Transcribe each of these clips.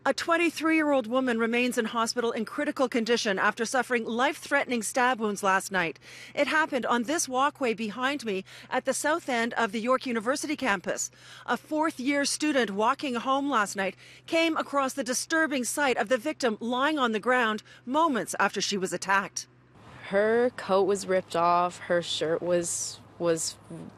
A 23-year-old woman remains in hospital in critical condition after suffering life-threatening stab wounds last night. It happened on this walkway behind me at the south end of the York University campus. A fourth-year student walking home last night came across the disturbing sight of the victim lying on the ground moments after she was attacked. Her coat was ripped off. Her shirt was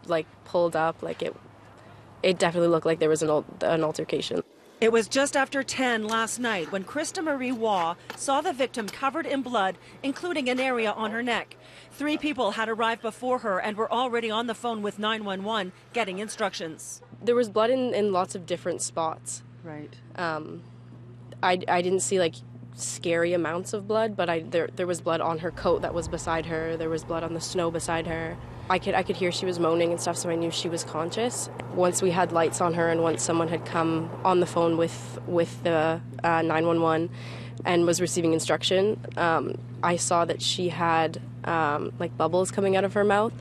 like pulled up. Like it definitely looked like there was an altercation. It was just after 10 last night when Krista Marie Waugh saw the victim covered in blood, including an area on her neck. 3 people had arrived before her and were already on the phone with 911 getting instructions. There was blood in lots of different spots. Right. I didn't see like scary amounts of blood, but there was blood on her coat that was beside her. There was blood on the snow beside her. I could hear she was moaning and stuff, so I knew she was conscious. Once we had lights on her and once someone had come on the phone with the 911 and was receiving instruction, I saw that she had like bubbles coming out of her mouth.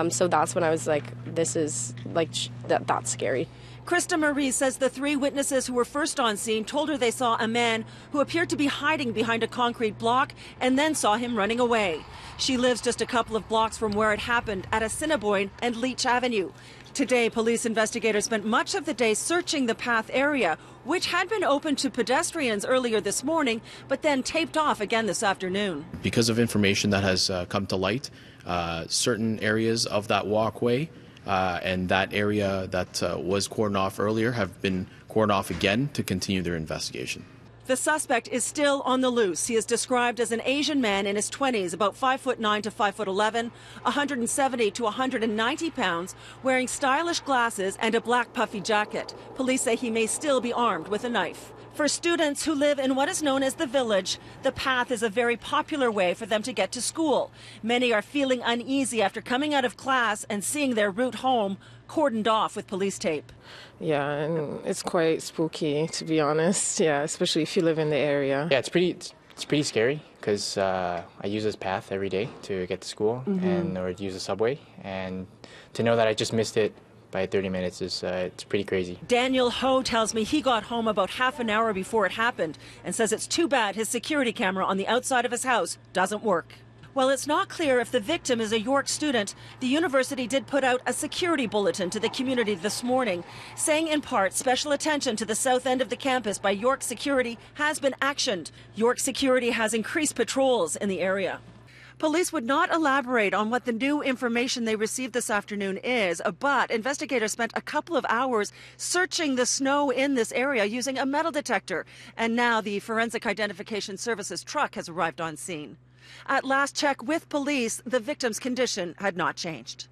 So that's when I was like, this is like, that's scary. Krista Marie says the 3 witnesses who were first on scene told her they saw a man who appeared to be hiding behind a concrete block and then saw him running away. She lives just a couple of blocks from where it happened at Assiniboine and Leach Avenue. Today, police investigators spent much of the day searching the path area, which had been open to pedestrians earlier this morning, but then taped off again this afternoon. Because of information that has come to light, certain areas of that walkway and that area that was cordoned off earlier have been cordoned off again to continue their investigation. The suspect is still on the loose. He is described as an Asian man in his 20s, about 5'9" to 5'11", 170 to 190 pounds, wearing stylish glasses and a black puffy jacket. Police say he may still be armed with a knife. For students who live in what is known as the Village, the path is a very popular way for them to get to school. Many are feeling uneasy after coming out of class and seeing their route home cordoned off with police tape. Yeah, and it's quite spooky, to be honest. Yeah, especially if you live in the area. Yeah, it's pretty scary because I use this path every day to get to school or use the subway, and to know that I just missed it by 30 minutes is it's pretty crazy. Daniel Ho tells me he got home about half an hour before it happened and says it's too bad his security camera on the outside of his house doesn't work. While it's not clear if the victim is a York student, the university did put out a security bulletin to the community this morning, saying in part special attention to the south end of the campus by York Security has been actioned. York Security has increased patrols in the area. Police would not elaborate on what the new information they received this afternoon is, but investigators spent a couple of hours searching the snow in this area using a metal detector. And now the Forensic Identification Services truck has arrived on scene. At last check with police, the victim's condition had not changed.